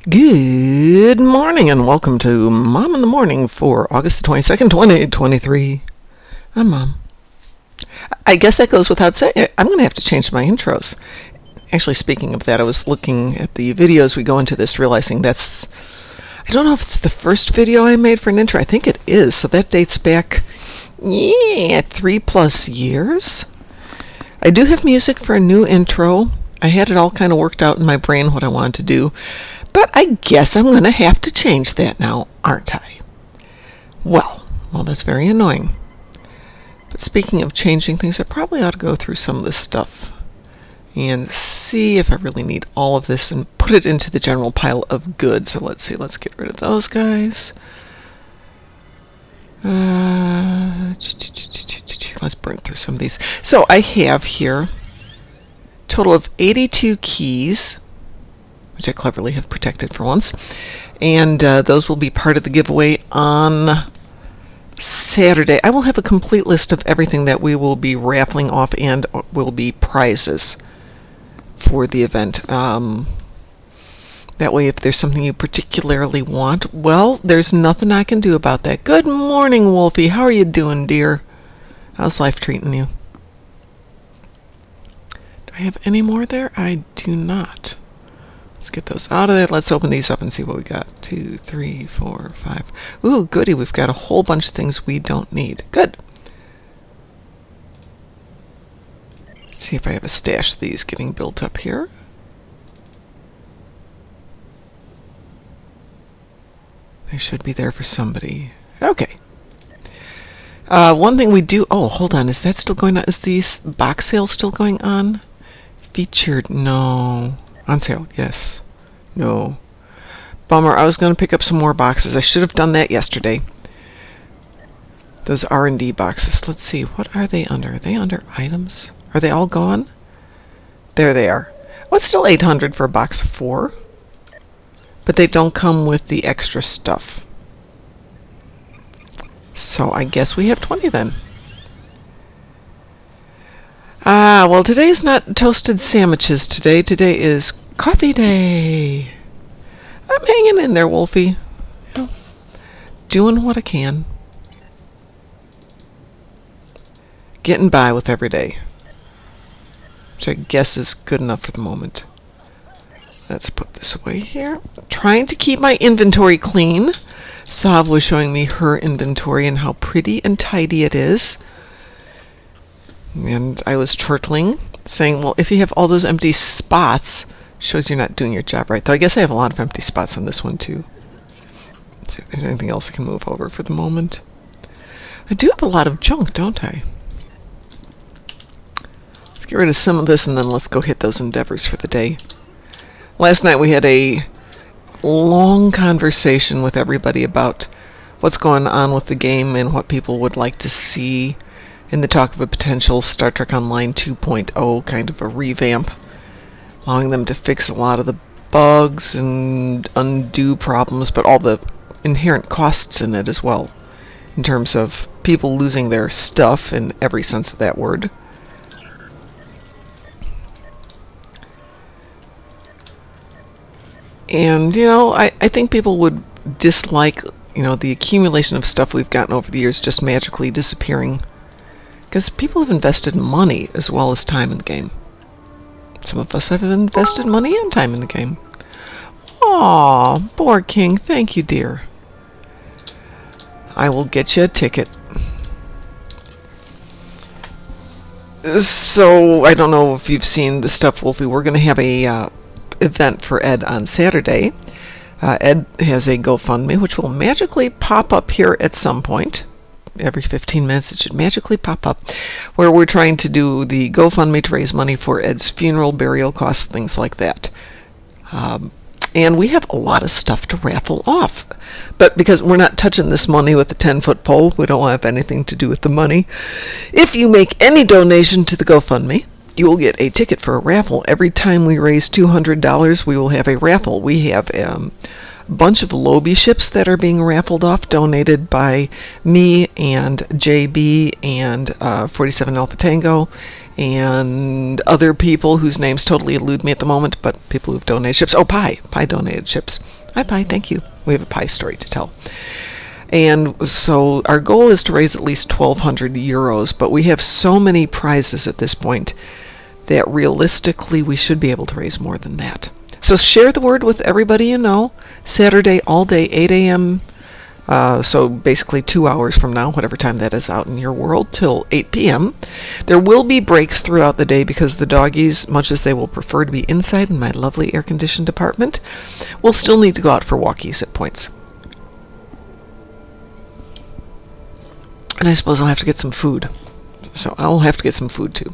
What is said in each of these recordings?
Good morning and welcome to Mom in the Morning for August the 22nd, 2023. I'm Mom. I guess that goes without saying. I'm going to have to change my intros. Actually, speaking of that, I was looking at the videos we go into this, realizing I don't know if it's the first video I made for an intro. I think it is. So that dates back, 3+ years. I do have music for a new intro. I had it all kind of worked out in my brain what I wanted to do. But I guess I'm going to have to change that now, aren't I? Well, that's very annoying. But speaking of changing things, I probably ought to go through some of this stuff and see if I really need all of this and put it into the general pile of goods. So let's see, let's get rid of those guys. Let's burn through some of these. So I have here a total of 82 keys, which I cleverly have protected for once. And those will be part of the giveaway on Saturday. I will have a complete list of everything that we will be raffling off and will be prizes for the event. That way, if there's something you particularly want, well, there's nothing I can do about that. Good morning, Wolfie. How are you doing, dear? How's life treating you? Do I have any more there? I do not. Let's get those out of there. Let's open these up and see what we got. 2, 3, 4, 5. Ooh, goody. We've got a whole bunch of things we don't need. Good. Let's see if I have a stash of these getting built up here. They should be there for somebody. Okay. One thing we do... Oh, hold on. Is that still going on? Is these box sales still going on? Featured? No. On sale, yes. No. Bummer, I was going to pick up some more boxes. I should have done that yesterday. Those R&D boxes. Let's see, what are they under? Are they under items? Are they all gone? There they are. Oh, it's still $800 for a box of 4. But they don't come with the extra stuff. So I guess we have 20 then. Well, today is not toasted sandwiches today. Today is coffee day. I'm hanging in there, Wolfie. Doing what I can. Getting by with every day. Which I guess is good enough for the moment. Let's put this away here. Trying to keep my inventory clean. Sav was showing me her inventory and how pretty and tidy it is. And I was chortling, saying, well, if you have all those empty spots, shows you're not doing your job right. Though I guess I have a lot of empty spots on this one, too. Let's see if there's anything else I can move over for the moment. I do have a lot of junk, don't I? Let's get rid of some of this, and then let's go hit those endeavors for the day. Last night we had a long conversation with everybody about what's going on with the game and what people would like to see in the talk of a potential Star Trek Online 2.0 kind of a revamp, allowing them to fix a lot of the bugs and undo problems, but all the inherent costs in it as well, in terms of people losing their stuff in every sense of that word. And, I think people would dislike, the accumulation of stuff we've gotten over the years just magically disappearing. Because people have invested money as well as time in the game. Some of us have invested money and time in the game. Aw, Board King, thank you, dear. I will get you a ticket. So, I don't know if you've seen the stuff, Wolfie. We're going to have a event for Ed on Saturday. Ed has a GoFundMe, which will magically pop up here at some point. Every 15 minutes it should magically pop up, where we're trying to do the GoFundMe to raise money for Ed's funeral, burial costs, things like that. And we have a lot of stuff to raffle off. But because we're not touching this money with a 10-foot pole, we don't have anything to do with the money. If you make any donation to the GoFundMe, you will get a ticket for a raffle. Every time we raise $200, we will have a raffle. We have bunch of Lobi ships that are being raffled off, donated by me and JB and 47 Alpha Tango and other people whose names totally elude me at the moment, but people who've donated ships. Oh, Pi donated ships. Hi, Pi, thank you. We have a Pi story to tell. And so our goal is to raise at least 1,200 euros, but we have so many prizes at this point that realistically we should be able to raise more than that. So share the word with everybody you know. Saturday all day, 8 a.m., so basically 2 hours from now, whatever time that is out in your world, till 8 p.m. There will be breaks throughout the day because the doggies, much as they will prefer to be inside in my lovely air-conditioned apartment, will still need to go out for walkies at points. And I suppose I'll have to get some food. So I'll have to get some food too.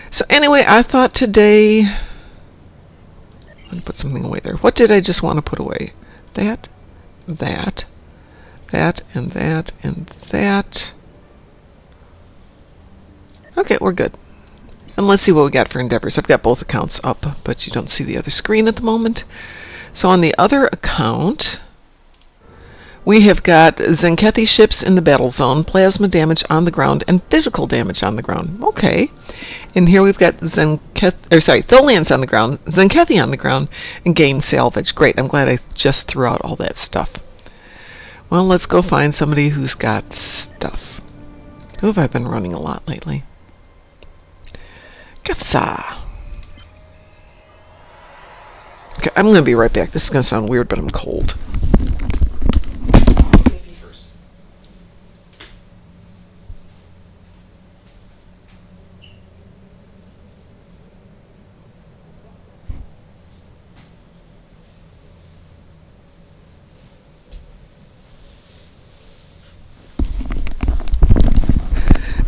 So anyway, I thought today... I'm going to put something away there. What did I just want to put away? That, and that, and that. Okay, we're good. And let's see what we got for endeavors. I've got both accounts up, but you don't see the other screen at the moment. So on the other account... we have got Zenkethi ships in the battle zone, plasma damage on the ground, and physical damage on the ground. Okay. And here we've got Tholians on the ground, Zenkethi on the ground, and gain salvage. Great. I'm glad I just threw out all that stuff. Well, let's go find somebody who's got stuff. Who have I been running a lot lately? Gatsa. Okay, I'm going to be right back. This is going to sound weird, but I'm cold.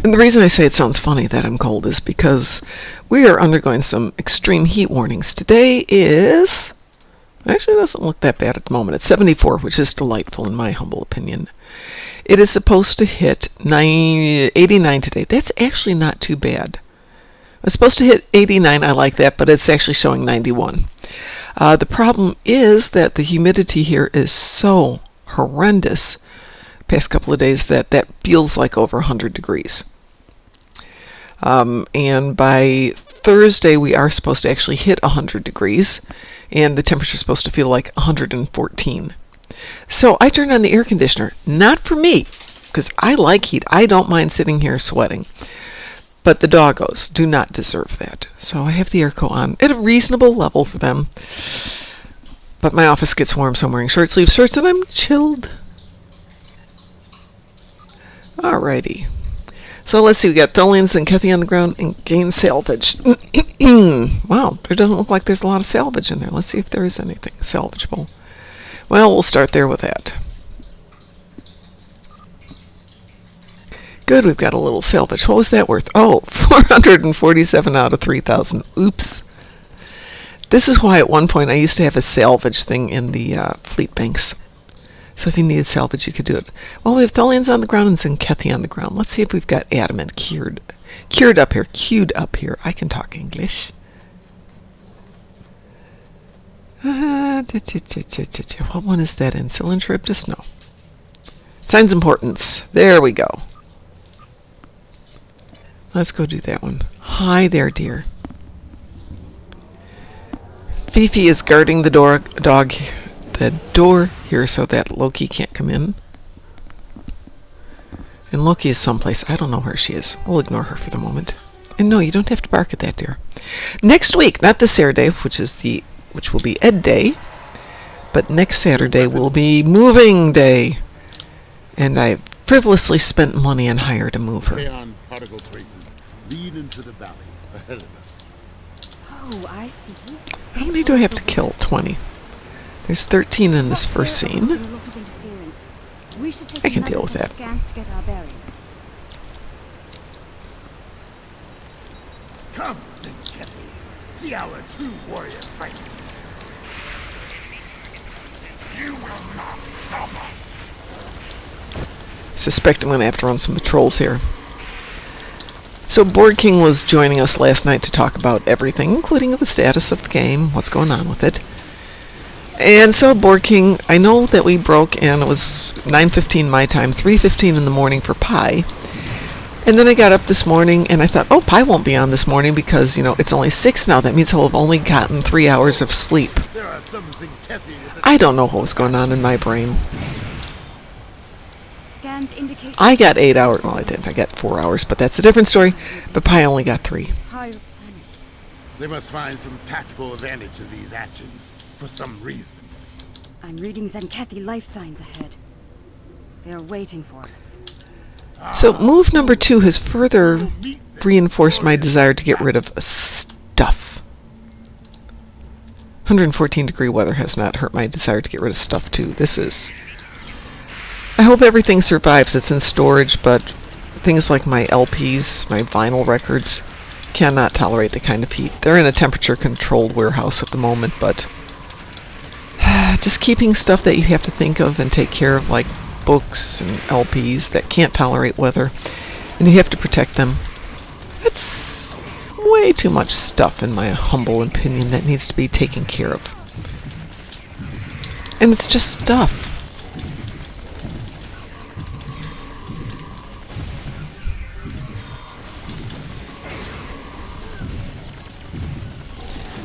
And the reason I say it sounds funny that I'm cold is because we are undergoing some extreme heat warnings. Today is... actually, it doesn't look that bad at the moment. It's 74, which is delightful in my humble opinion. It is supposed to hit 89 today. That's actually not too bad. It's supposed to hit 89, I like that, but it's actually showing 91. The problem is that the humidity here is so horrendous past couple of days that feels like over 100 degrees. And by Thursday, we are supposed to actually hit 100 degrees, and the temperature is supposed to feel like 114. So I turned on the air conditioner, not for me, because I like heat. I don't mind sitting here sweating. But the doggos do not deserve that. So I have the airco on at a reasonable level for them. But my office gets warm, so I'm wearing short sleeve shirts, and I'm chilled. Alrighty. So let's see, we got Tholians and Zenkethi on the ground and gain salvage. Wow, there doesn't look like there's a lot of salvage in there. Let's see if there is anything salvageable. Well, we'll start there with that. Good, we've got a little salvage. What was that worth? Oh, 447 out of 3,000. Oops. This is why at one point I used to have a salvage thing in the fleet banks. So if you needed salvage, you could do it. Well, we have Tholians on the ground and Zenkethi on the ground. Let's see if we've got adamant cured up here. I can talk English. What one is that in? Cylindribdus? No. Signs importance. There we go. Let's go do that one. Hi there, dear. Fifi is guarding the door here so that Loki can't come in. And Loki is someplace. I don't know where she is. We'll ignore her for the moment. And no, you don't have to bark at that, dear. Next week, not this Saturday, which will be Ed Day, but next Saturday will be Moving Day. And I frivolously spent money on hire to move her. Particle traces lead into the valley ahead of us. Oh, I see. How many do I have to kill? 20. There's 13 in this first scene. I can deal with that. Come, Zenkethi. See our two warrior fighters. You will not stop us. Suspect I'm going to have to run some patrols here. So Board King was joining us last night to talk about everything, including the status of the game, what's going on with it. And so Board King, I know that we broke, and it was 9:15 my time, 3:15 in the morning for Pi. And then I got up this morning and I thought, oh, Pi won't be on this morning because, it's only 6 now. That means he'll have only gotten 3 hours of sleep. There are some Zinkethi with I don't know what was going on in my brain. Scans indicate I got 8 hours. Well, I didn't. I got 4 hours, but that's a different story. But Pi only got 3. higher planets. They must find some tactical advantage of these actions for some reason. I'm reading Zenkethi life signs ahead. They are waiting for us. So move number 2 has further reinforced my desire to get rid of stuff. 114-degree weather has not hurt my desire to get rid of stuff too. I hope everything survives. It's in storage, but things like my LPs, my vinyl records, cannot tolerate the kind of heat. They're in a temperature-controlled warehouse at the moment, but just keeping stuff that you have to think of and take care of, like books and LPs that can't tolerate weather, and you have to protect them. It's way too much stuff, in my humble opinion, that needs to be taken care of. And it's just stuff.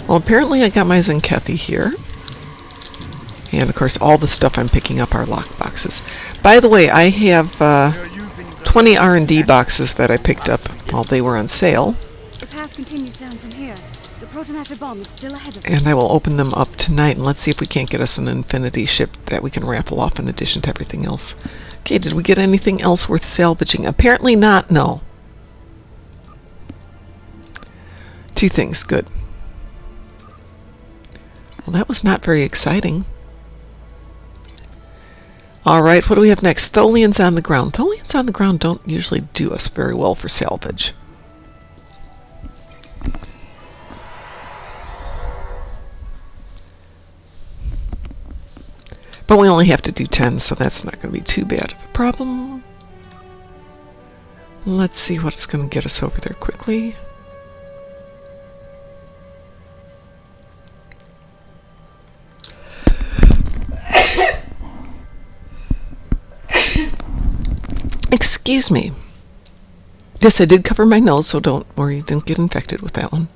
Well, apparently I got my Zenkethi here. And, of course, all the stuff I'm picking up are lockboxes. By the way, I have 20 R&D boxes that I picked up while they were on sale. The path continues down from here. The protomatter bomb is still ahead of us. And I will open them up tonight, and let's see if we can't get us an Infinity ship that we can raffle off in addition to everything else. Okay, did we get anything else worth salvaging? Apparently not, no. 2 things, good. Well, that was not very exciting. Alright, what do we have next? Tholians on the ground. Tholians on the ground don't usually do us very well for salvage. But we only have to do 10, so that's not going to be too bad of a problem. Let's see what's going to get us over there quickly. Excuse me. Yes, I did cover my nose, so don't worry, don't get infected with that one.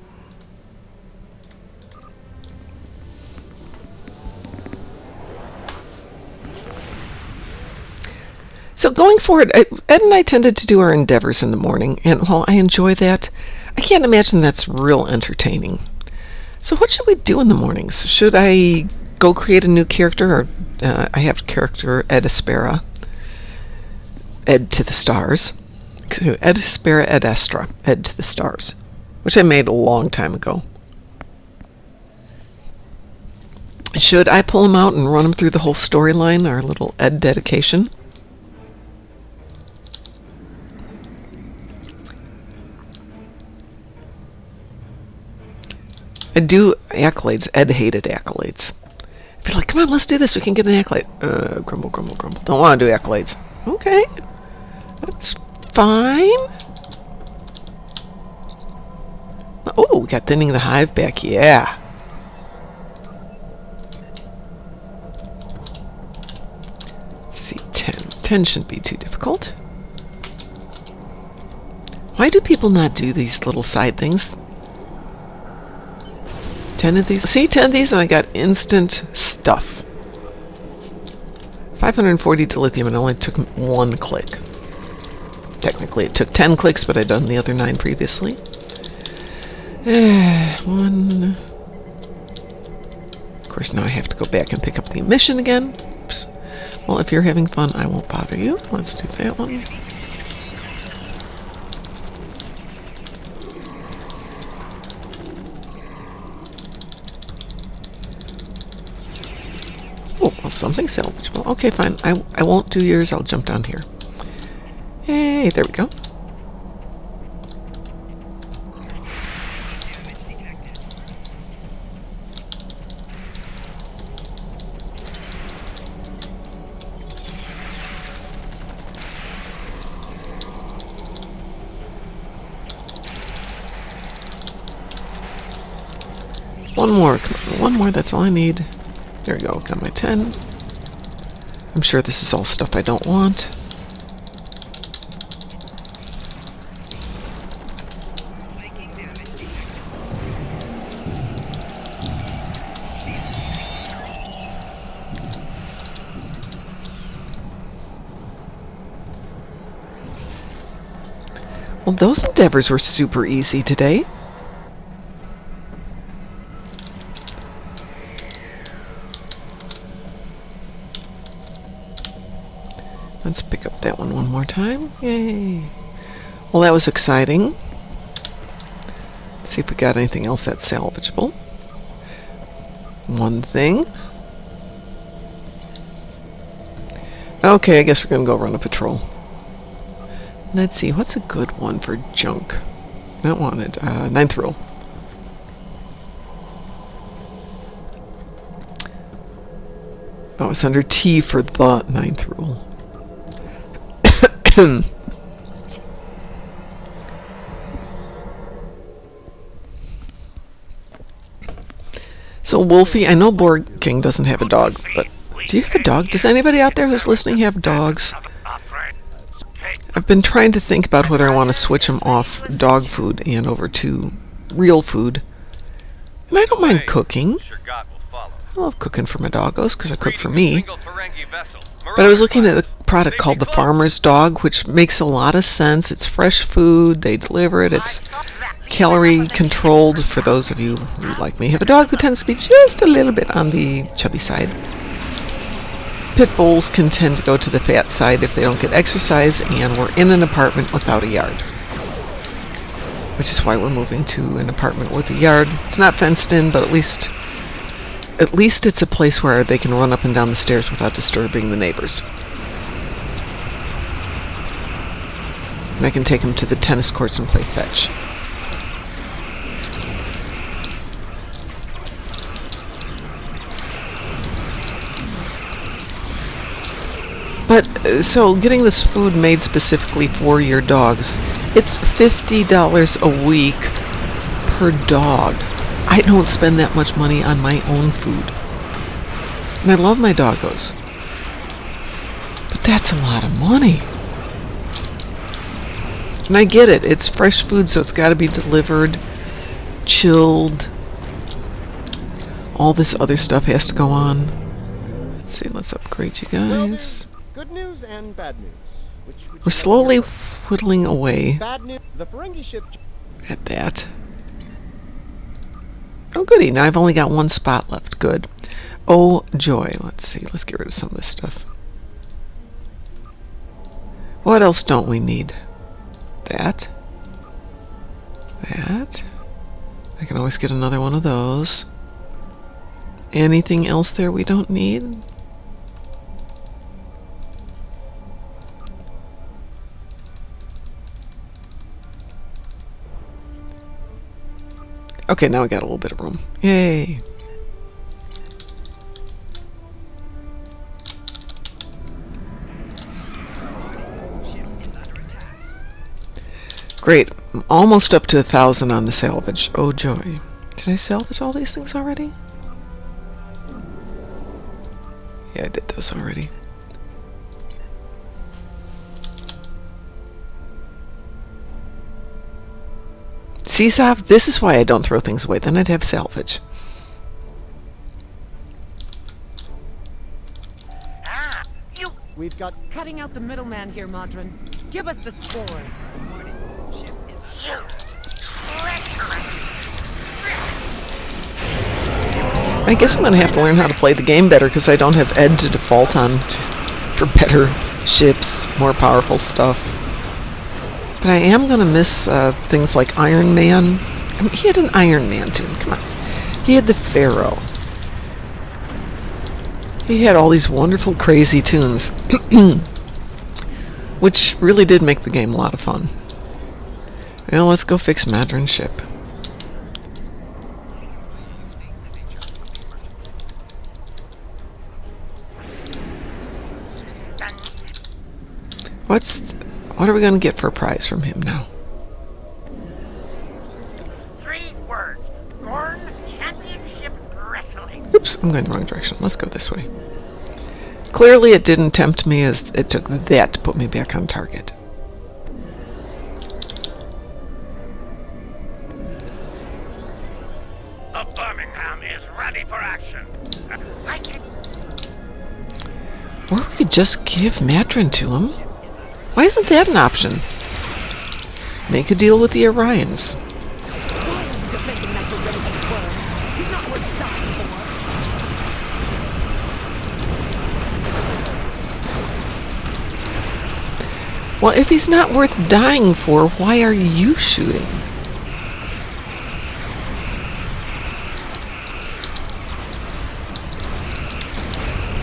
So going forward, Ed and I tended to do our endeavors in the morning, and while I enjoy that, I can't imagine that's real entertaining. So what should we do in the mornings? Should I go create a new character? Or I have character Ed Aspera. Ed to the Stars. Ed Aspera, Ed Astra. Ed to the Stars. Which I made a long time ago. Should I pull him out and run him through the whole storyline, our little Ed dedication? I do accolades. Ed hated accolades. I'd be like, come on, let's do this. We can get an accolade. Grumble, grumble, grumble. Don't want to do accolades. Okay. That's fine. Oh, we got Thinning the Hive back. Yeah. Let's see, 10. 10 shouldn't be too difficult. Why do people not do these little side things? 10 of these. See, 10 of these and I got instant stuff. 540 dilithium and it only took 1 click. Technically it took 10 clicks, but I'd done the other 9 previously. 1. Of course, now I have to go back and pick up the mission again. Oops. Well, if you're having fun, I won't bother you. Let's do that one. Oh, well, something salvageable. Okay, fine. I won't do yours. I'll jump down here. Hey, there we go. One more. Come on, one more. That's all I need. There we go. Got my 10. I'm sure this is all stuff I don't want. Well, those endeavors were super easy today. Let's pick up that one more time. Yay. Well, that was exciting. Let's see if we got anything else that's salvageable. One thing. Okay, I guess we're going to go run a patrol. Let's see, what's a good one for junk? Not wanted. Ninth rule. Oh, it's under T for the ninth rule. So, Wolfie, I know Borg King doesn't have a dog, but do you have a dog? Does anybody out there who's listening have dogs? I've been trying to think about whether I want to switch them off dog food and over to real food. And I don't mind cooking. I love cooking for my doggos because I cook for me. But I was looking at a product called the Farmer's Dog, which makes a lot of sense. It's fresh food. They deliver it. It's calorie controlled for those of you who, like me, have a dog who tends to be just a little bit on the chubby side. Pit bulls can tend to go to the fat side if they don't get exercise, and we're in an apartment without a yard. Which is why we're moving to an apartment with a yard. It's not fenced in, but at least it's a place where they can run up and down the stairs without disturbing the neighbors. And I can take them to the tennis courts and play fetch. But, so, getting this food made specifically for your dogs, it's $50 a week per dog. I don't spend that much money on my own food. And I love my doggos. But that's a lot of money. And I get it. It's fresh food, so it's got to be delivered, chilled. All this other stuff has to go on. Let's see, let's upgrade you guys. Good news and bad news. We're slowly whittling away Bad news. The Ferengi ship. at that. Oh, goody. Now I've only got one spot left. Good. Oh, joy. Let's see. Let's get rid of some of this stuff. What else don't we need? That. That. I can always get another one of those. Anything else there we don't need? Okay, now we got a little bit of room. Yay! Great. I'm almost up to 1,000 on the salvage. Oh, joy. Did I salvage all these things already? Yeah, I did those already. See, Sav, this is why I don't throw things away. Then I'd have salvage. We've got. Cutting out the middleman here, Modron. Give us the spores. I guess I'm going to have to learn how to play the game better because I don't have Ed to default on for better ships, more powerful stuff. But I am going to miss things like Iron Man. I mean, he had an Iron Man tune. Come on. He had the Pharaoh. He had all these wonderful, crazy tunes. Which really did make the game a lot of fun. Well, let's go fix Madron's ship. What are we going to get for a prize from him now? 3 words. Gorn Championship Wrestling. Oops, I'm going the wrong direction. Let's go this way. Clearly it didn't tempt me as it took that to put me back on target. The Birmingham is ready for action. I can. Or we could just give Madron to him. Why isn't that an option? Make a deal with the Orions. Why are you defending that deranged worm? He's not worth dying for. Well, if he's not worth dying for, why are you shooting?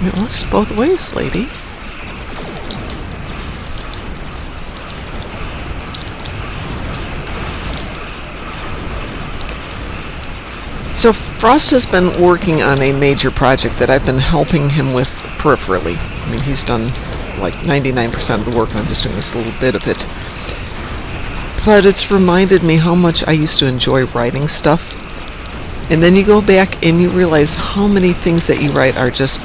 It works both ways, lady. So Frost has been working on a major project that I've been helping him with peripherally. I mean, he's done like 99% of the work, and I'm just doing this little bit of it. But it's reminded me how much I used to enjoy writing stuff. And then you go back and you realize how many things that you write are just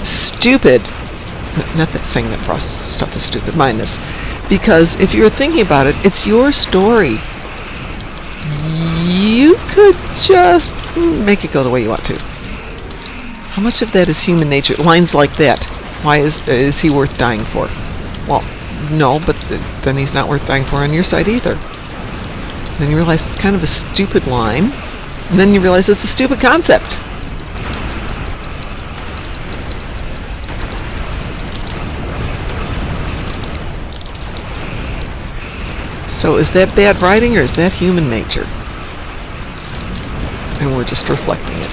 stupid. Not that saying that Frost's stuff is stupid, mine is. Because if you're thinking about it, it's your story. You could just make it go the way you want to. How much of that is human nature? Lines like that. Why is he worth dying for? Well, no, but then he's not worth dying for on your side either. Then you realize it's kind of a stupid line. And then you realize it's a stupid concept. So is that bad writing or is that human nature? And we're just reflecting it.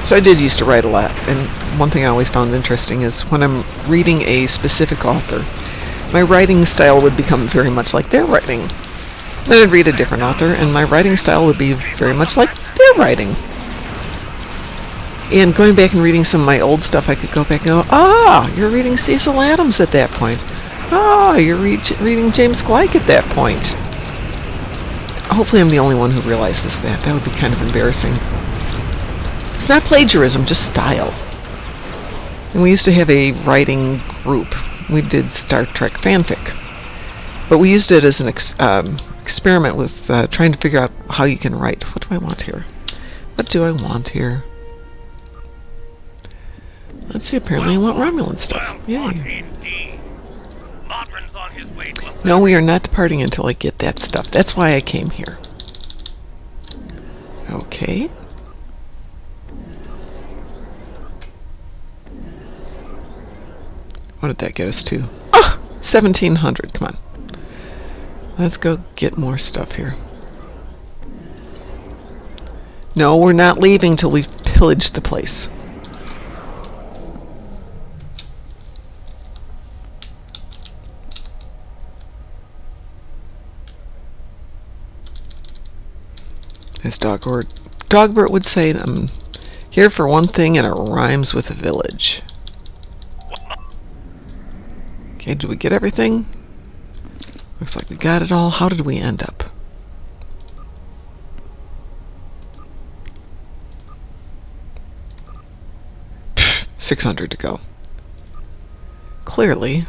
So I did used to write a lot, and one thing I always found interesting is when I'm reading a specific author, my writing style would become very much like their writing. Then I'd read a different author, and my writing style would be very much like their writing. And going back and reading some of my old stuff, I could go back and go, you're reading Cecil Adams at that point. You're reading James Gleick at that point. Hopefully I'm the only one who realizes that. That would be kind of embarrassing. It's not plagiarism, just style. And we used to have a writing group. We did Star Trek fanfic. But we used it as an experiment with trying to figure out how you can write. What do I want here? What do I want here? Let's see, apparently I want Romulan stuff. Yay. No, we are not departing until I get that stuff. That's why I came here. Okay. What did that get us to? 1,700. Come on. Let's go get more stuff here. No, we're not leaving till we've pillaged the place. As Dogbert would say, I'm here for one thing and it rhymes with village. Okay, did we get everything? Looks like we got it all. How did we end up? Pfft, 600 to go. Clearly,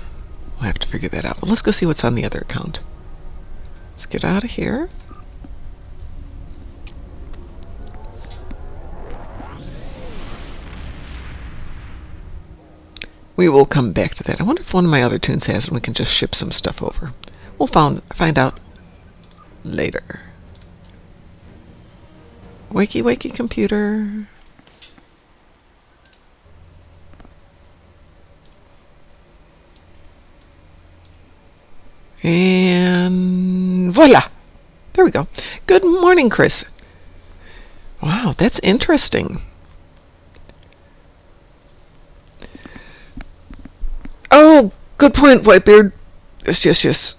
we'll have to figure that out. But let's go see what's on the other account. Let's get out of here. We will come back to that. I wonder if one of my other tunes has it and we can just ship some stuff over. We'll find out later. Wakey, wakey, computer. And voila! There we go. Good morning, Chris. Wow, that's interesting. Oh, good point, Whitebeard. Yes.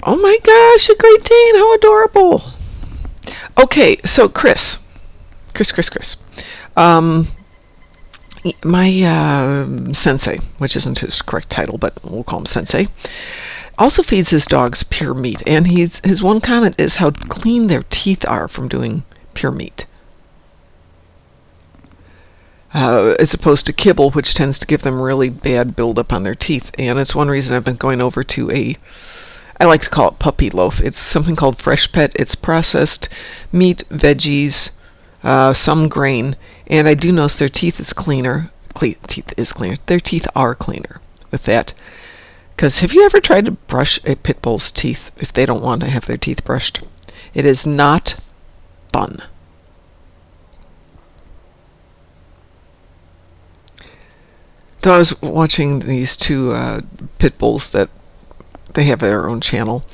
Oh my gosh, a Great Dane, how adorable. Okay, so Chris. My sensei, which isn't his correct title, but we'll call him sensei, also feeds his dogs pure meat, and his one comment is how clean their teeth are from doing pure meat. As opposed to kibble, which tends to give them really bad buildup on their teeth. And it's one reason I've been going over to I like to call it puppy loaf. It's something called Fresh Pet. It's processed meat, veggies, some grain, and I do notice their teeth is cleaner. Teeth is cleaner. Their teeth are cleaner with that. Because have you ever tried to brush a pit bull's teeth if they don't want to have their teeth brushed? It is not fun. So I was watching these two pit bulls that they have their own channel,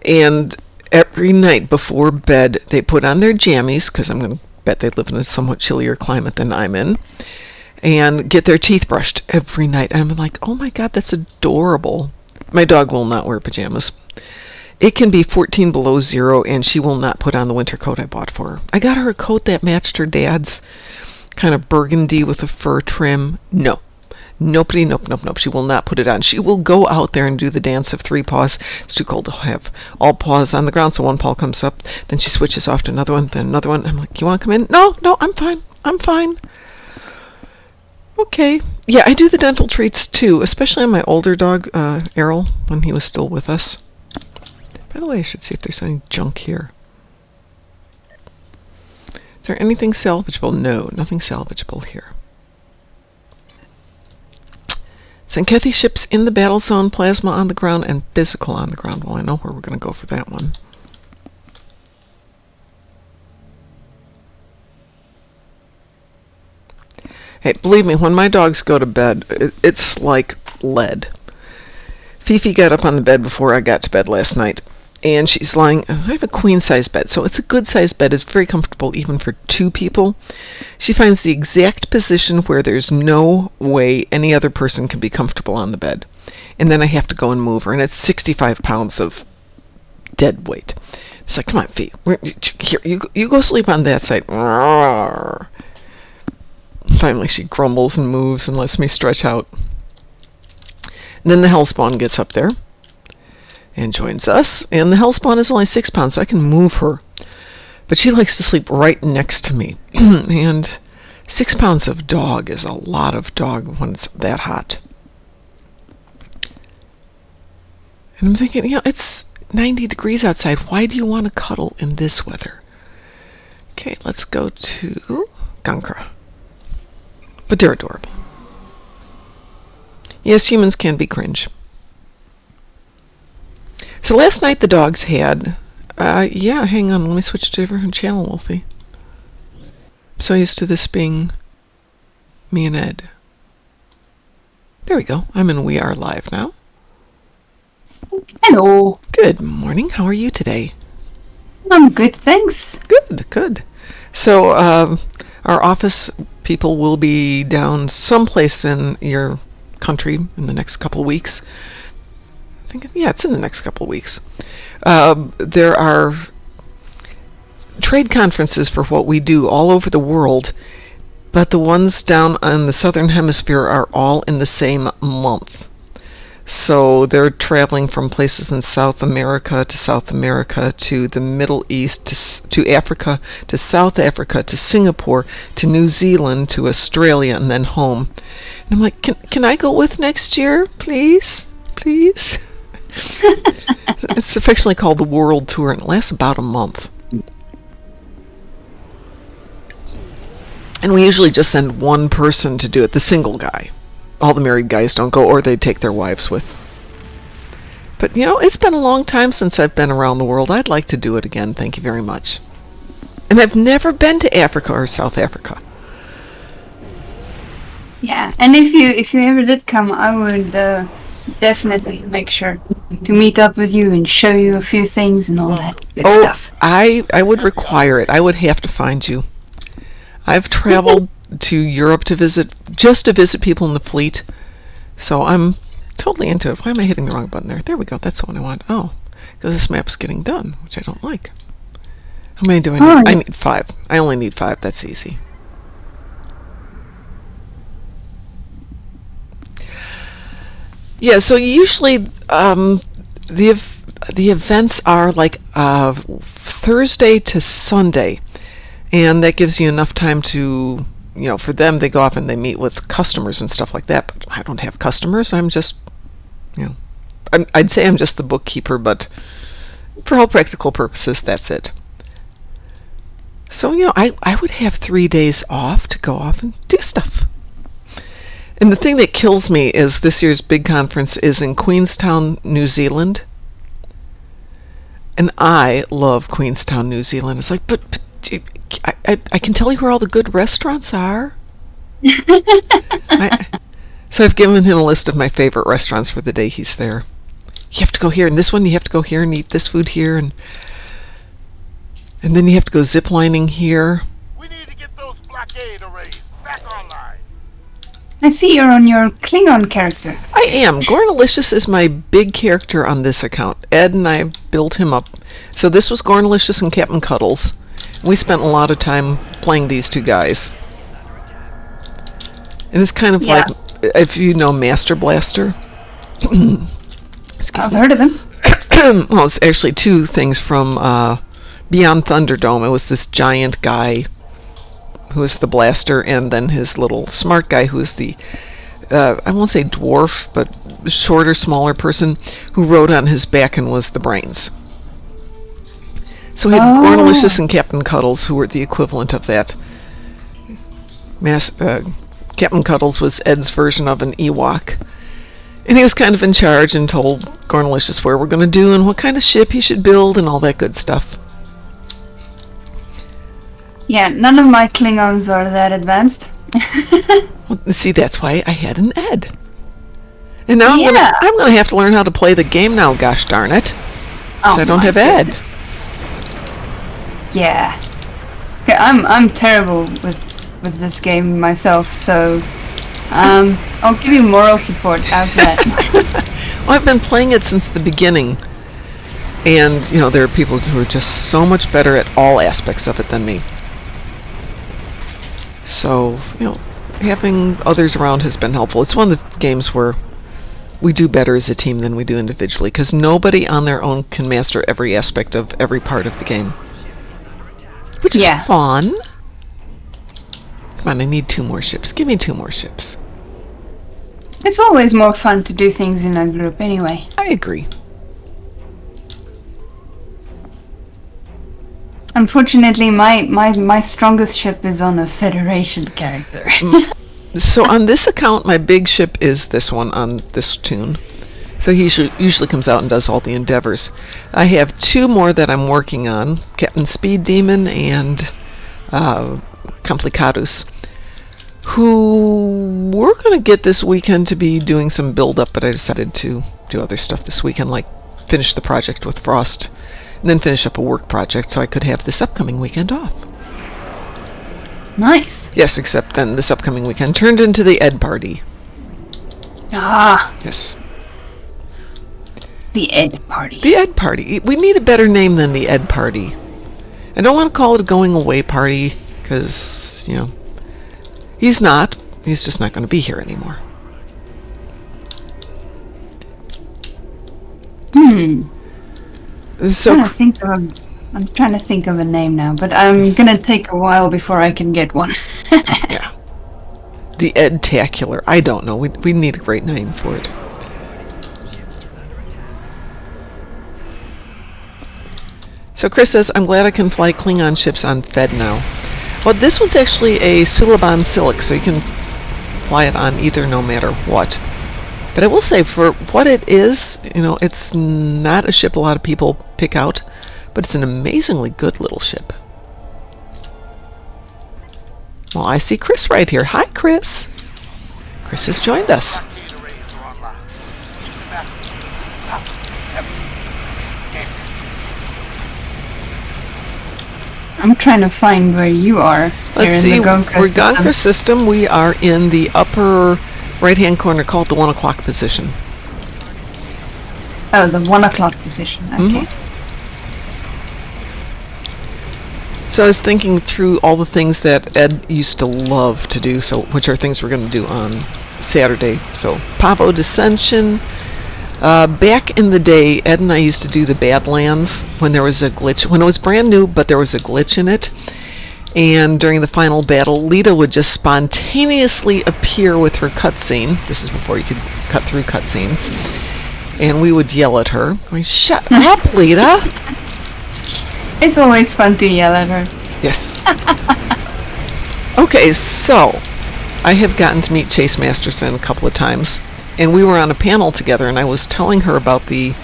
and every night before bed they put on their jammies, because I'm going to bet they live in a somewhat chillier climate than I'm in, and get their teeth brushed every night. I'm like, oh my god, that's adorable. My dog will not wear pajamas. It can be 14 below zero and she will not put on the winter coat I bought for her. I got her a coat that matched her dad's, kind of burgundy with a fur trim. No. Nope. She will not put it on. She will go out there and do the dance of three paws. It's too cold to have all paws on the ground, so one paw comes up, then she switches off to another one, then another one. I'm like, you want to come in? No, I'm fine. Okay. Yeah, I do the dental treats too, especially on my older dog, Errol, when he was still with us. By the way, I should see if there's any junk here. Is there anything salvageable? No, nothing salvageable here. Sankethi ships in the battle zone, plasma on the ground, and physical on the ground. Well, I know where we're going to go for that one. Hey, believe me, when my dogs go to bed, it's like lead. Fifi got up on the bed before I got to bed last night, and she's lying. I have a queen-size bed, so it's a good-sized bed. It's very comfortable even for two people. She finds the exact position where there's no way any other person can be comfortable on the bed. And then I have to go and move her, and it's 65 pounds of dead weight. It's like, come on, Fee. Here, you go sleep on that side. Finally, she grumbles and moves and lets me stretch out. And then the Hellspawn gets up there and joins us. And the Hellspawn is only 6 pounds, so I can move her. But she likes to sleep right next to me. And 6 pounds of dog is a lot of dog when it's that hot. And I'm thinking, it's 90 degrees outside. Why do you want to cuddle in this weather? Okay, let's go to Gankra. But they're adorable. Yes, humans can be cringe. So last night the dogs had... hang on, let me switch to a different channel, Wolfie. I'm so used to this being me and Ed. There we go. I'm in We Are Live now. Hello. Good morning. How are you today? I'm good, thanks. Good. So, our office people will be down someplace in your country in the next couple of weeks. I think, it's in the next couple of weeks. There are trade conferences for what we do all over the world, but the ones down on the southern hemisphere are all in the same month. So they're traveling from places in South America to the Middle East to Africa to South Africa to Singapore to New Zealand to Australia and then home. And I'm like, can I go with next year, please? It's affectionately called the World Tour, and it lasts about a month. And we usually just send one person to do it, the single guy. All the married guys don't go, or they take their wives with. But, it's been a long time since I've been around the world. I'd like to do it again. Thank you very much. And I've never been to Africa or South Africa. Yeah, and if you ever did come, I would definitely make sure to meet up with you and show you a few things and all that good stuff. I would require it. I would have to find you. I've traveled to Europe to visit people in the fleet, so I'm totally into it. Why am I hitting the wrong button there? There we go. That's the one I want. Oh, because this map's getting done, which I don't like. How many do I need? I need 5. I only need 5. That's easy. Yeah, so usually the events are like Thursday to Sunday, and that gives you enough time to, for them, they go off and they meet with customers and stuff like that. But I don't have customers. I'm just, I'd say I'm just the bookkeeper, but for all practical purposes, that's it. So, I would have 3 days off to go off and do stuff. And the thing that kills me is this year's big conference is in Queenstown, New Zealand. And I love Queenstown, New Zealand. It's like, but I can tell you where all the good restaurants are. So I've given him a list of my favorite restaurants for the day he's there. You have to go here, and this one you have to go here and eat this food here, and then you have to go ziplining here. We need to get those blockade arrays back online. I see you're on your Klingon character. I am. Gornalicious is my big character on this account. Ed and I built him up. So this was Gornalicious and Captain Cuddles. We spent a lot of time playing these two guys. And it's kind of like, if you know Master Blaster. I've heard of him. Well, it's actually two things from Beyond Thunderdome. It was this giant guy who was the blaster, and then his little smart guy who was the, I won't say dwarf, but shorter, smaller person who rode on his back and was the brains. So we had Gornalicious and Captain Cuddles, who were the equivalent of that. Captain Cuddles was Ed's version of an Ewok. And he was kind of in charge and told Gornalicious where we're going to do and what kind of ship he should build and all that good stuff. Yeah, none of my Klingons are that advanced. Well, see, that's why I had an Ed. And now Yeah. I'm going to have to learn how to play the game now, gosh darn it. Oh So I don't my have Ed. Yeah. Okay, I'm terrible with this game myself, so I'll give you moral support. How's that? Well, I've been playing it since the beginning. And, there are people who are just so much better at all aspects of it than me. So, having others around has been helpful. It's one of the games where we do better as a team than we do individually, because nobody on their own can master every aspect of every part of the game. Which is fun. Come on, I need 2 more ships. Give me 2 more ships. It's always more fun to do things in a group anyway. I agree. Unfortunately, my strongest ship is on a Federation character. So on this account, my big ship is this one on this tune. So he usually comes out and does all the endeavors. I have 2 more that I'm working on. Captain Speed Demon and Complicatus, who we're going to get this weekend to be doing some build-up, but I decided to do other stuff this weekend, like finish the project with Frost, and then finish up a work project so I could have this upcoming weekend off. Nice. Yes, except then this upcoming weekend turned into the Ed Party. Ah, Yes. the Ed Party. The Ed Party. We need a better name than the Ed Party. I don't want to call it a going away party, because, he's not. He's just not going to be here anymore. So, I'm trying to think of a name now, but I'm gonna take a while before I can get one. yeah. The Ed-tacular. I don't know. We need a great name for it. So Chris says, I'm glad I can fly Klingon ships on Fed now. Well, this one's actually a Suliban Silic, so you can fly it on either no matter what. But I will say, for what it is, it's not a ship a lot of people pick out, but it's an amazingly good little ship. Well, I see Chris right here. Hi, Chris. Chris has joined us. Blockade arrays are online. Keep them active. Stop us. I'm trying to find where you are. Let's here see. in the Gonker We're system. Gonker system. We are in the upper right-hand corner, called the 1 o'clock position. Oh, the 1 o'clock position. Okay. So I was thinking through all the things that Ed used to love to do, which are things we're going to do on Saturday. So Pavo Dissension. Back in the day, Ed and I used to do the Badlands when there was a glitch. When it was brand new, but there was a glitch in it. And during the final battle, Lita would just spontaneously appear with her cutscene. This is before you could cut through cutscenes. and we would yell at her, going, "Shut up, Lita!" It's always fun to yell at her. Yes. Okay, so I have gotten to meet Chase Masterson a couple of times, and we were on a panel together, and I was telling her about the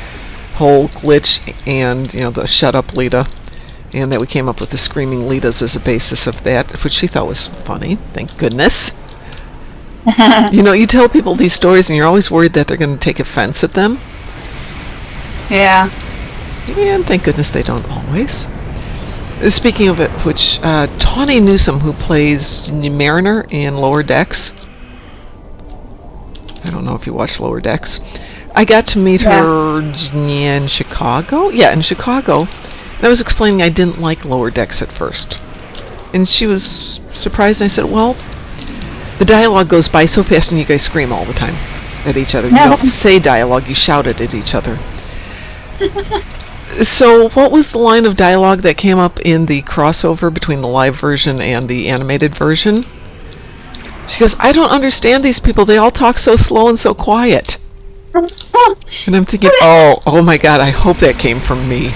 whole glitch and, the "Shut up, Lita," and that we came up with the screaming Litas as a basis of that, which she thought was funny. Thank goodness. You tell people these stories, and you're always worried that they're going to take offense at them. Yeah. And thank goodness they don't always. Speaking of it, which Tawny Newsome, who plays Mariner in Lower Decks. I don't know if you watch Lower Decks. I got to meet her in Chicago. Yeah, in Chicago. And I was explaining I didn't like Lower Decks at first. And she was surprised. And I said, well, the dialogue goes by so fast and you guys scream all the time at each other. You don't say dialogue, you shout it at each other. So what was the line of dialogue that came up in the crossover between the live version and the animated version? She goes, "I don't understand these people. They all talk so slow and so quiet." And I'm thinking, oh my God, I hope that came from me.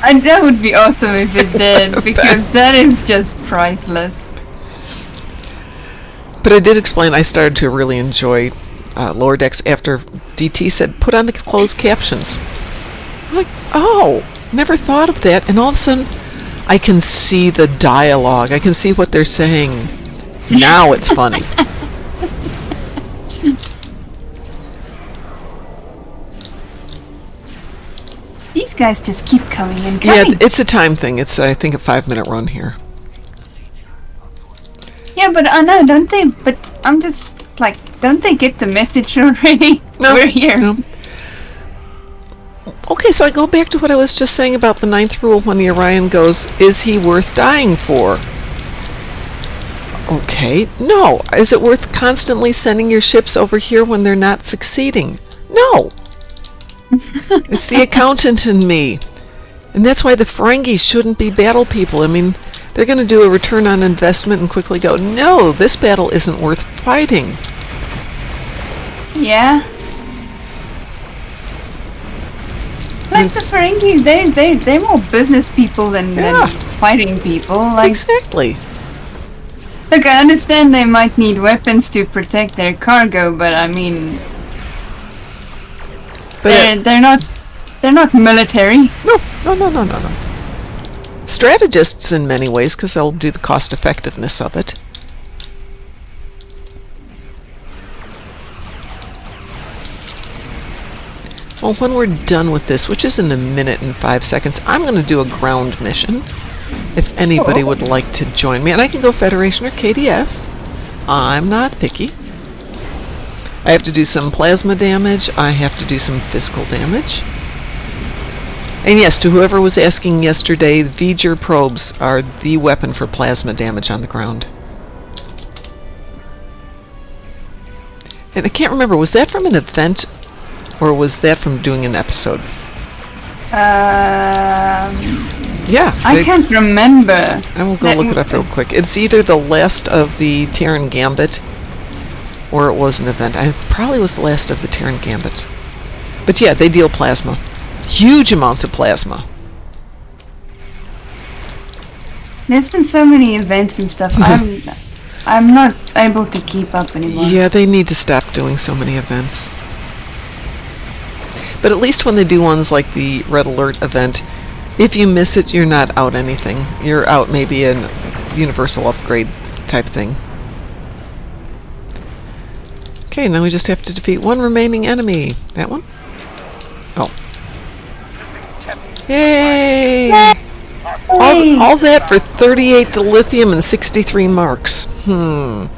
And that would be awesome if it did, because that is just priceless. But I did explain I started to really enjoy Lower Decks after DT said, "Put on the closed captions." I'm like, oh, never thought of that. And all of a sudden, I can see the dialogue. I can see what they're saying. Now it's funny. These guys just keep coming and coming. Yeah, it's a time thing. It's, I think, a 5-minute run here. Yeah, but I know, don't they? But I'm just like, don't they get the message already? No, We're here. no. Okay, so I go back to what I was just saying about the 9th rule when the Orion goes, "Is he worth dying for?" Okay, no. Is it worth constantly sending your ships over here when they're not succeeding? No. It's the accountant in me. And that's why the Ferengi shouldn't be battle people. I mean, they're going to do a return on investment and quickly go, "No, this battle isn't worth fighting." Yeah. Like the Ferengi, they're more business people than fighting people. Like, exactly. Look, I understand they might need weapons to protect their cargo, but I mean, they're not military. No. Strategists in many ways, because they'll do the cost effectiveness of it. Well, when we're done with this, which is in 1 minute and 5 seconds, I'm going to do a ground mission. If anybody would like to join me. And I can go Federation or KDF. I'm not picky. I have to do some plasma damage. I have to do some physical damage. And yes, to whoever was asking yesterday, V'ger probes are the weapon for plasma damage on the ground. And I can't remember, was that from an event or was that from doing an episode? Yeah. I can't remember. I will go look it up real quick. It's either the last of the Terran Gambit or it was an event. It probably was the last of the Terran Gambit. But yeah, they deal plasma. Huge amounts of plasma. There's been so many events and stuff. I'm not able to keep up anymore. Yeah, they need to stop doing so many events. But at least when they do ones like the Red Alert event, if you miss it, you're not out anything. You're out maybe an universal upgrade type thing. Okay, now we just have to defeat one remaining enemy. That one? Oh. Yay! All that for 38 dilithium and 63 marks. I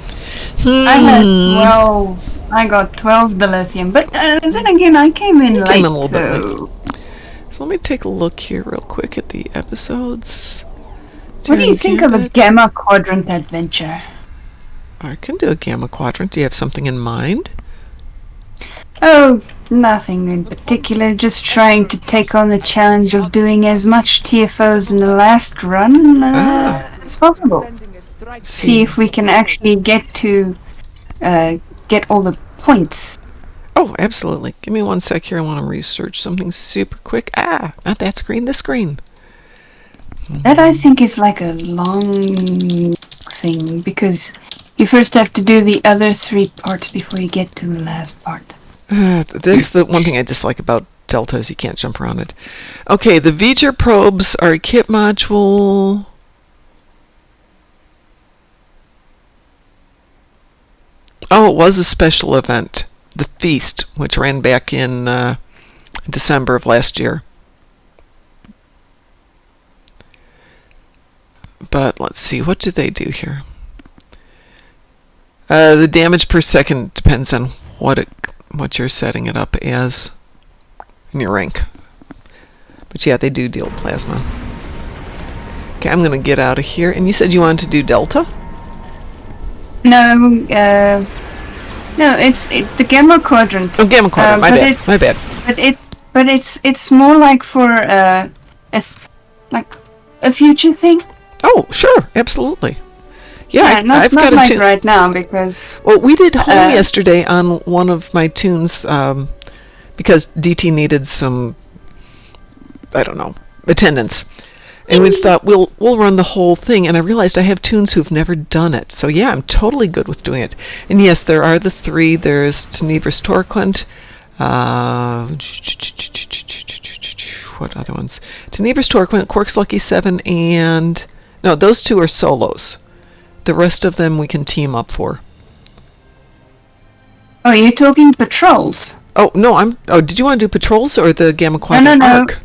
had 12. I got 12 dilithium, but then again, I came in late. Came in a little bit late. So let me take a look here real quick at the episodes. What do you think of a Gamma Quadrant adventure? I can do a Gamma Quadrant. Do you have something in mind? Oh, nothing in particular. Just trying to take on the challenge of doing as much TFOs in the last run as possible. See if we can actually get to get all the points. Oh, absolutely. Give me one sec here. I want to research something super quick. Not that screen, this screen. That I think is like a long thing because you first have to do the other 3 parts before you get to the last part. That's the one thing I dislike about Delta is you can't jump around it. Okay, the V'ger probes are a kit module. Oh, it was a special event. The Feast, which ran back in December of last year. But let's see, what do they do here? The damage per second depends on what you're setting it up as in your rank. But yeah, they do deal plasma. Okay, I'm going to get out of here. And you said you wanted to do Delta? No, no, it's the Gamma Quadrant. Oh, Gamma Quadrant. My bad. But it's more like for like a future thing. Oh, sure, absolutely. Yeah, not like right now because. Well, we did home yesterday on one of my tunes because DT needed some, I don't know, attendance, and we thought we'll run the whole thing. And I realized I have tunes who've never done it, so yeah, I'm totally good with doing it. And yes, there are the 3. There's Tenebris Torquant. What other ones? Tenebris Torquant, Quark's Lucky 7, and no, those 2 are solos. The rest of them we can team up for. Oh, you're talking patrols? Oh, no, did you want to do patrols or the Gamma Quadrant arc?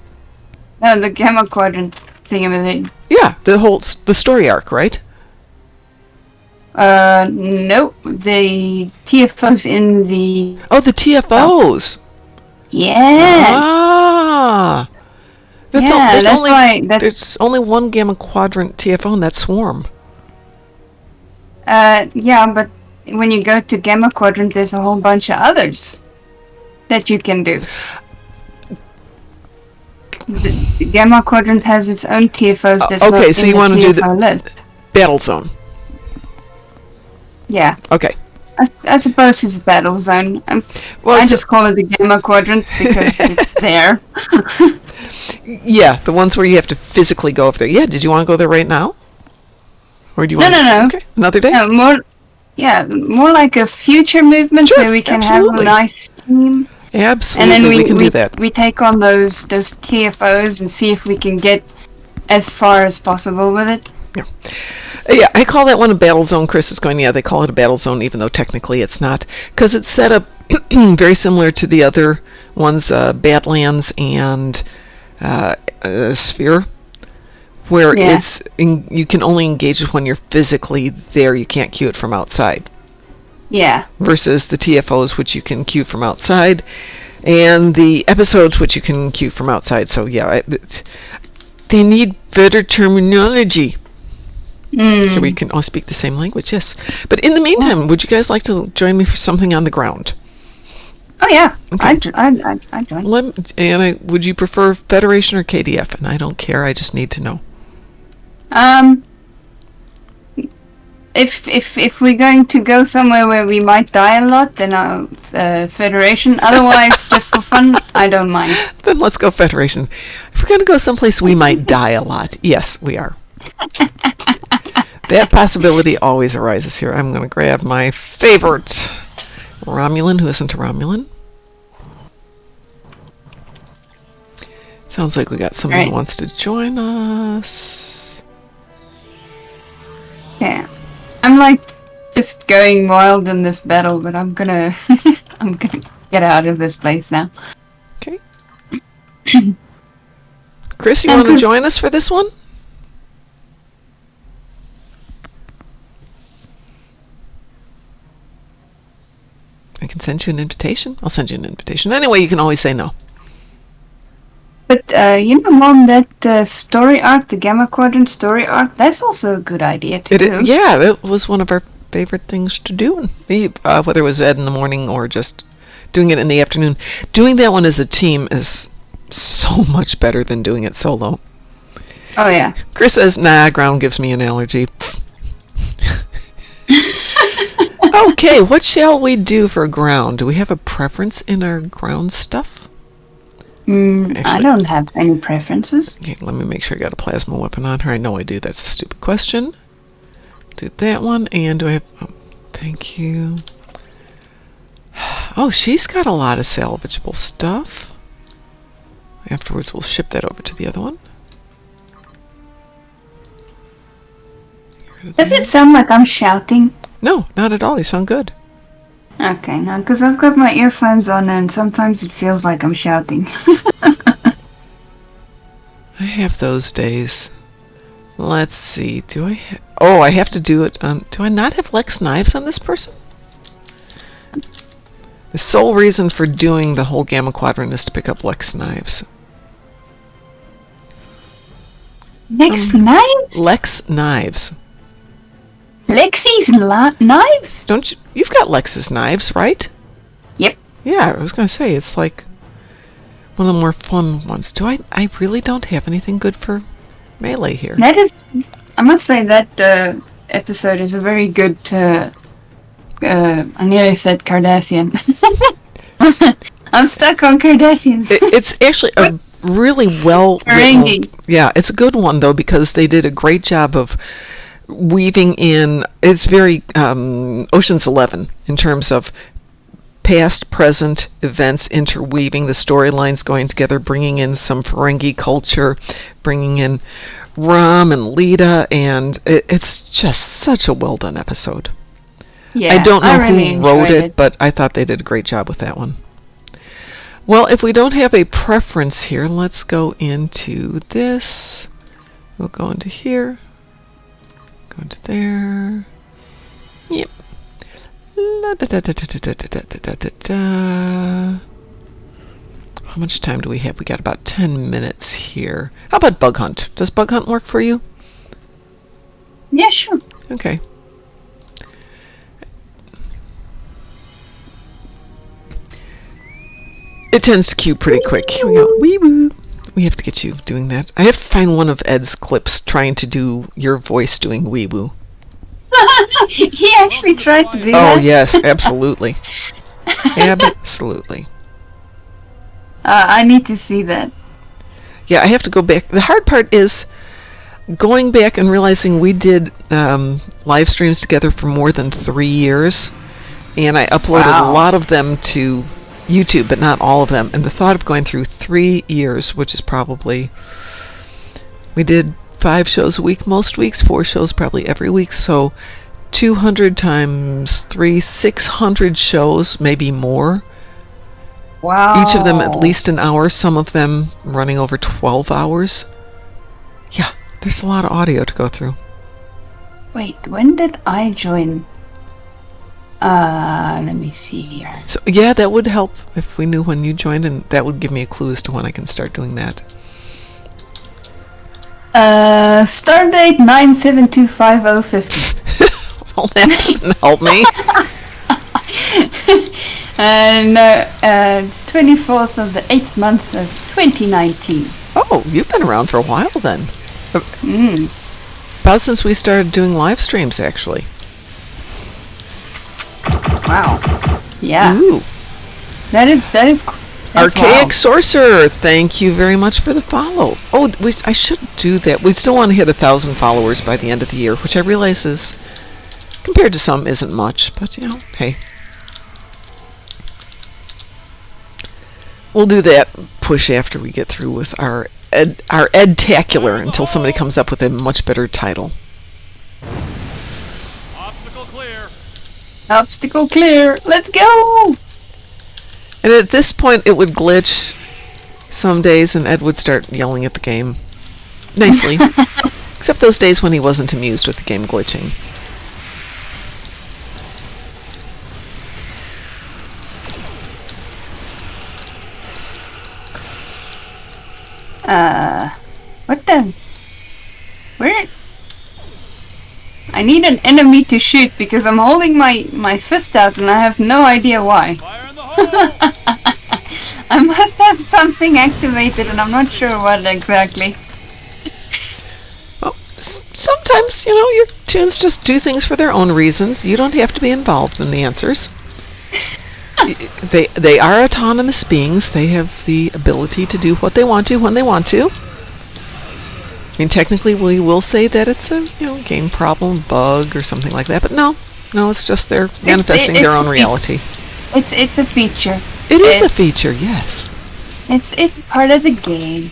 No, the Gamma Quadrant thing. Yeah, the story arc, right? No, the TFOs in the... Oh, the TFOs! Yeah! There's only one Gamma Quadrant TFO, and that's Swarm. Yeah, but when you go to Gamma Quadrant, there's a whole bunch of others that you can do. The Gamma Quadrant has its own TFOs. Okay, so you want to do the list. Battle Zone. Yeah. Okay. I suppose it's Battle Zone. I just call it the Gamma Quadrant because it's there. Yeah, the ones where you have to physically go over there. Yeah, did you want to go there right now? Or do you want No. Okay, another day? No, more like a future movement where we can have a nice team. Absolutely, and then we can do that. We take on those TFOs and see if we can get as far as possible with it. Yeah, I call that one a battle zone. Chris is going, yeah, they call it a battle zone, even though technically it's not. Because it's set up very similar to the other ones, Badlands and Sphere, where you can only engage it when you're physically there. You can't queue it from outside. Yeah. Versus the TFOs, which you can queue from outside, and the episodes, which you can queue from outside. So yeah, they need better terminology. So we can all speak the same language, yes. But in the meantime, would you guys like to join me for something on the ground? Oh yeah, okay. I'd join. Would you prefer Federation or KDF? And I don't care. I just need to know. If we're going to go somewhere where we might die a lot, then I'll Federation. Otherwise, just for fun, I don't mind. Then let's go Federation. If we're going to go someplace we might die a lot, yes, we are. That possibility always arises here. I'm going to grab my favorite Romulan, who isn't a Romulan. Sounds like we got someone who wants to join us. Yeah. I'm like just going wild in this battle, but I'm gonna get out of this place now. Okay. Chris, you want to join us for this one? I can send you an invitation. I'll send you an invitation. Anyway, you can always say no. But, Mom, that story arc, the Gamma Quadrant story arc, that's also a good idea to do. Yeah, that was one of our favorite things to do. Whether it was Ed in the morning or just doing it in the afternoon. Doing that one as a team is so much better than doing it solo. Oh, yeah. Chris says, nah, ground gives me an allergy. Okay, what shall we do for ground? Do we have a preference in our ground stuff? I Actually- don't have any preferences. Okay, let me make sure I got a plasma weapon on her. I know I do. That's a stupid question. Do that one, and do I have... Oh, thank you. Oh, she's got a lot of salvageable stuff. Afterwards, we'll ship that over to the other one. Does it sound like I'm shouting? No, not at all. You sound good. Okay, now because I've got my earphones on and sometimes it feels like I'm shouting. I have those days. Let's see. Do I have... Oh, I have to do it on... Do I not have Lex knives on this person? The sole reason for doing the whole Gamma Quadrant is to pick up Lex knives. Lex knives? Lex knives. Lexi's knives? Don't you... You've got Lex's knives, right? Yep. Yeah, I was going to say, it's like one of the more fun ones. I really don't have anything good for melee here. That is, I must say that episode is a very good, I nearly said Cardassian. I'm stuck on Cardassians. It's actually a really well Ferengi. written, yeah, it's a good one though, because they did a great job of weaving in. It's very Ocean's 11 in terms of past, present events interweaving, the storylines going together, bringing in some Ferengi culture, bringing in Rom and Lita, and it's just such a well done episode. Yeah, I don't know really who wrote enjoyed it, but I thought they did a great job with that one. Well, if we don't have a preference here, let's go into this. We'll go into here. Go into there. Yep. La da da da da da da da da da da. How much time do we have? We got about 10 minutes here. How about Bug Hunt? Does Bug Hunt work for you? Yeah, sure. Okay. It tends to queue pretty quick. Here we go. Wee woo. We have to get you doing that. I have to find one of Ed's clips trying to do your voice doing wee woo. He actually tried to do Oh, that. yes, absolutely. Absolutely. I need to see that. Yeah, I have to go back. The hard part is going back and realizing we did live streams together for more than 3 years, and I uploaded Wow. a lot of them to YouTube, but not all of them. And the thought of going through 3 years, which is probably... We did 5 shows a week most weeks, 4 shows probably every week, so 200 times 3, 600 shows, maybe more. Wow. Each of them at least an hour, some of them running over 12 hours. Yeah, there's a lot of audio to go through. Wait, when did I join? Let me see here. So yeah, that would help if we knew when you joined, and that would give me a clue as to when I can start doing that. Stardate 9/7/2050. Well, that doesn't help me. And 24th of the 8th month of 2019. Oh, you've been around for a while then. About since we started doing live streams, actually. Wow. Yeah. Ooh. That is that's Archaic wow. Sorcerer, thank you very much for the follow. Oh, I should do that. We still want to hit 1,000 followers by the end of the year, which I realize is, compared to some, isn't much. But, you know, hey. We'll do that push after we get through with our Edtacular until somebody comes up with a much better title. Obstacle clear. Obstacle clear. Let's go. And at this point, it would glitch some days, and Ed would start yelling at the game. Nicely. Except those days when he wasn't amused with the game glitching. What the? Where? I need an enemy to shoot because I'm holding my fist out and I have no idea why. Fire in the hole. I must have something activated and I'm not sure what exactly. Oh, Sometimes, your tunes just do things for their own reasons. You don't have to be involved in the answers. They are autonomous beings. They have the ability to do what they want to when they want to. I mean, technically, we will say that it's a game problem, bug, or something like that. But no, it's just they're manifesting their own reality. It's a feature. It is a feature, yes. It's part of the game.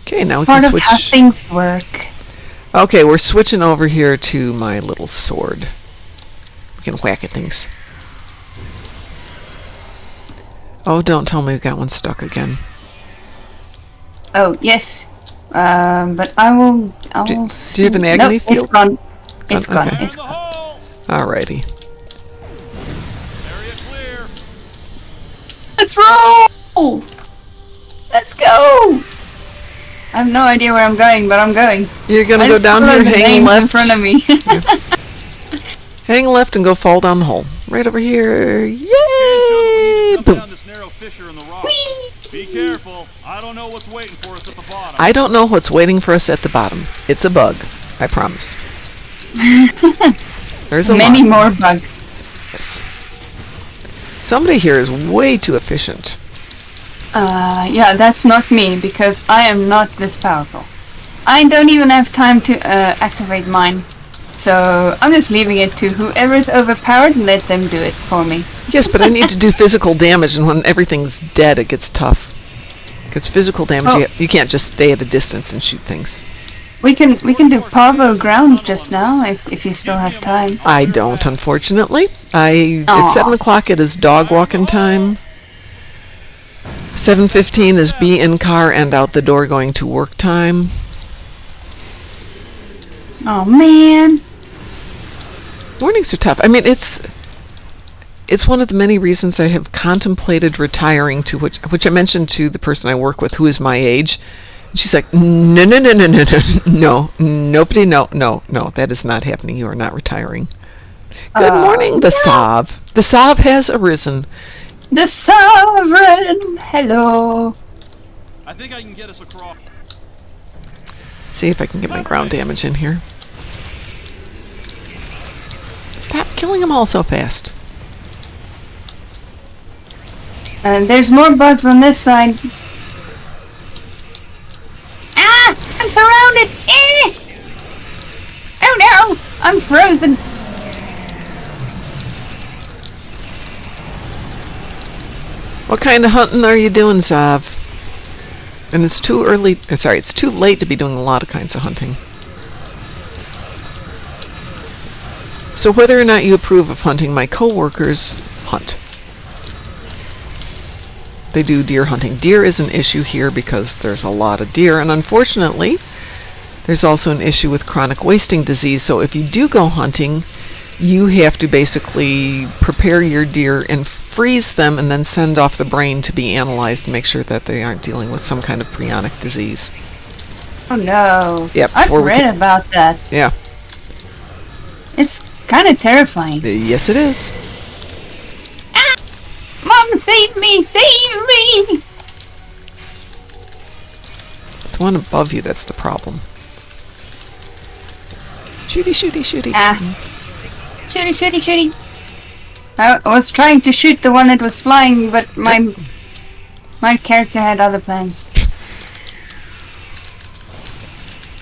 Okay, now we Part can of switch. how things work. Okay, we're switching over here to my little sword. We can whack at things. Oh, don't tell me we got one stuck again. Oh yes, but I will. Do you have an agony nope, it's field? gone. It's gone. Okay. It's gone. Alrighty. Area clear. Let's roll. Let's go. I have no idea where I'm going, but I'm going. You're gonna I go just down saw here, the hang names left. in front of me. Hang left and go fall down the hole. Right over here. Yay! Jump Boom. down this narrow fissure in the rock. Be careful. I don't know what's waiting for us at the bottom. I don't know what's waiting for us at the bottom. It's a bug. I promise. There's a Many lot. more bugs. Yes. Somebody here is way too efficient. Yeah, that's not me because I am not this powerful. I don't even have time to activate mine. So I'm just leaving it to whoever's overpowered and let them do it for me. Yes, but I need to do physical damage, and when everything's dead, it gets tough. Because physical damage, Oh. you can't just stay at a distance and shoot things. We can do Parvo ground just now if you still have time. I don't, unfortunately. It's Aw. 7 o'clock. It is dog walking time. 7:15 is be in car and out the door going to work time. Oh man. Mornings are tough. I mean, it's one of the many reasons I have contemplated retiring, to which I mentioned to the person I work with who is my age. And she's like, no, nobody, no, that is not happening. You are not retiring. Good morning, the Sav. The Sav has arisen. The Sovereign! Hello! I think I can get us across. See if I can get my ground damage in here. Stop killing them all so fast. And there's more bugs on this side. Ah! I'm surrounded! Eh! Oh no! I'm frozen! What kind of hunting are you doing, Zav? And it's too late to be doing a lot of kinds of hunting. So whether or not you approve of hunting, my co-workers hunt. They do deer hunting. Deer is an issue here because there's a lot of deer, and unfortunately, there's also an issue with chronic wasting disease. So if you do go hunting, you have to basically prepare your deer and freeze them and then send off the brain to be analyzed to make sure that they aren't dealing with some kind of prionic disease. Oh no. Yep, I've before we read about that. Yeah. It's kind of terrifying. Yes, it is. Ah! Mom, save me! Save me! It's the one above you that's the problem. Shooty, shooty, shooty. Ah. Shooty, shooty, shooty. I was trying to shoot the one that was flying, but my character had other plans.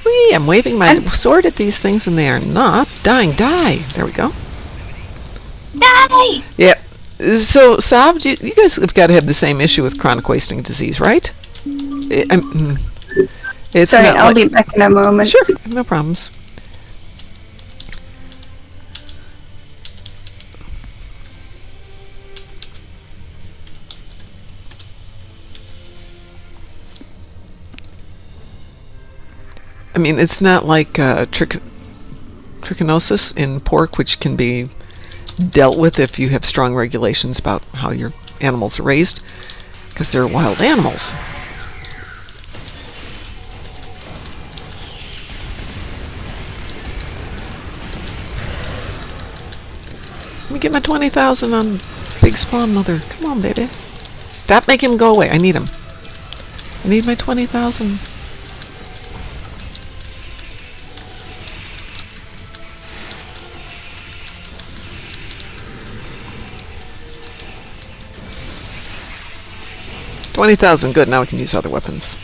Whee, I'm waving my sword at these things and they are not dying. Die! There we go. Die! Yep. So, Sav, you guys have got to have the same issue with chronic wasting disease, right? It's Sorry, not I'll like- be back in a moment. Sure, no problems. I mean, it's not like trichinosis in pork, which can be dealt with if you have strong regulations about how your animals are raised, because they're wild animals. Let me get my 20,000 on Big Spawn Mother. Come on, baby. Stop making him go away. I need him. I need my 20,000. 20,000. Good. Now we can use other weapons.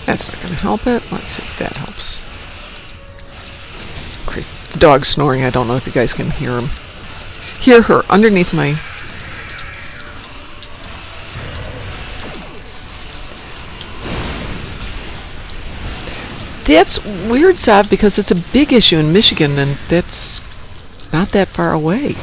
That's not going to help it. Let's see if that helps. Great. The dog's snoring. I don't know if you guys can hear him. Hear her underneath my... That's weird, Sav, because it's a big issue in Michigan, and that's not that far away.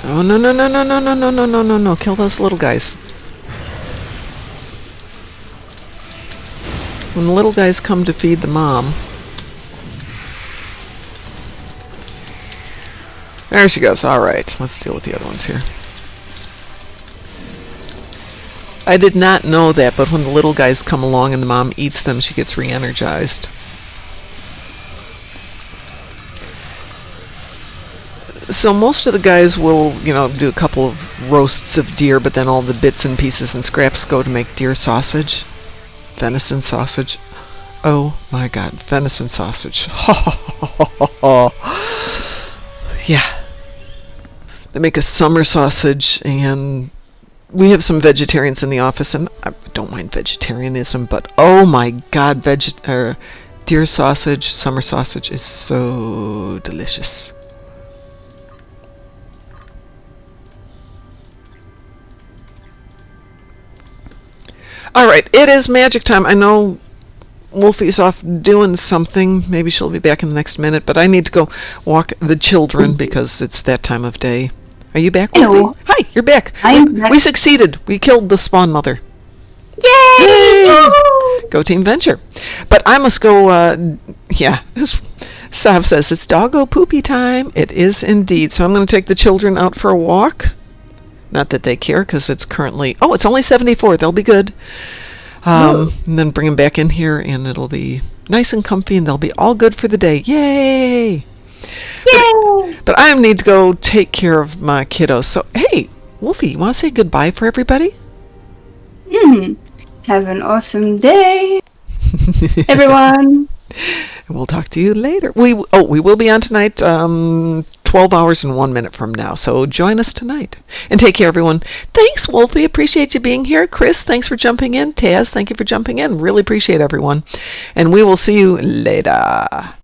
Oh, no, no, no, no, no, no, no, no, no, no, no. Kill those little guys. When the little guys come to feed the mom. There she goes. Alright, let's deal with the other ones here. I did not know that, but when the little guys come along and the mom eats them, she gets re-energized. So most of the guys will, do a couple of roasts of deer, but then all the bits and pieces and scraps go to make deer sausage. Venison sausage. Oh my god, venison sausage. Yeah. They make a summer sausage, and we have some vegetarians in the office, and I don't mind vegetarianism, but oh my god, deer sausage, summer sausage is so delicious. Alright, it is magic time. I know Wolfie's off doing something. Maybe she'll be back in the next minute, but I need to go walk the children because it's that time of day. Are you back, Wolfie? Hello. Hi, you're back. We succeeded. We killed the spawn mother. Yay! Go Team Venture. But I must go, Sav says it's doggo poopy time. It is indeed. So I'm going to take the children out for a walk. Not that they care, because it's currently... Oh, it's only 74. They'll be good. And then bring them back in here, and it'll be nice and comfy, and they'll be all good for the day. Yay! Yay! But I need to go take care of my kiddos. So, hey, Wolfie, you want to say goodbye for everybody? Have an awesome day, everyone. And we'll talk to you later. We will be on tonight, 12 hours and 1 minute from now. So join us tonight. And take care, everyone. Thanks, Wolfie. Appreciate you being here. Chris, thanks for jumping in. Taz, thank you for jumping in. Really appreciate everyone. And we will see you later.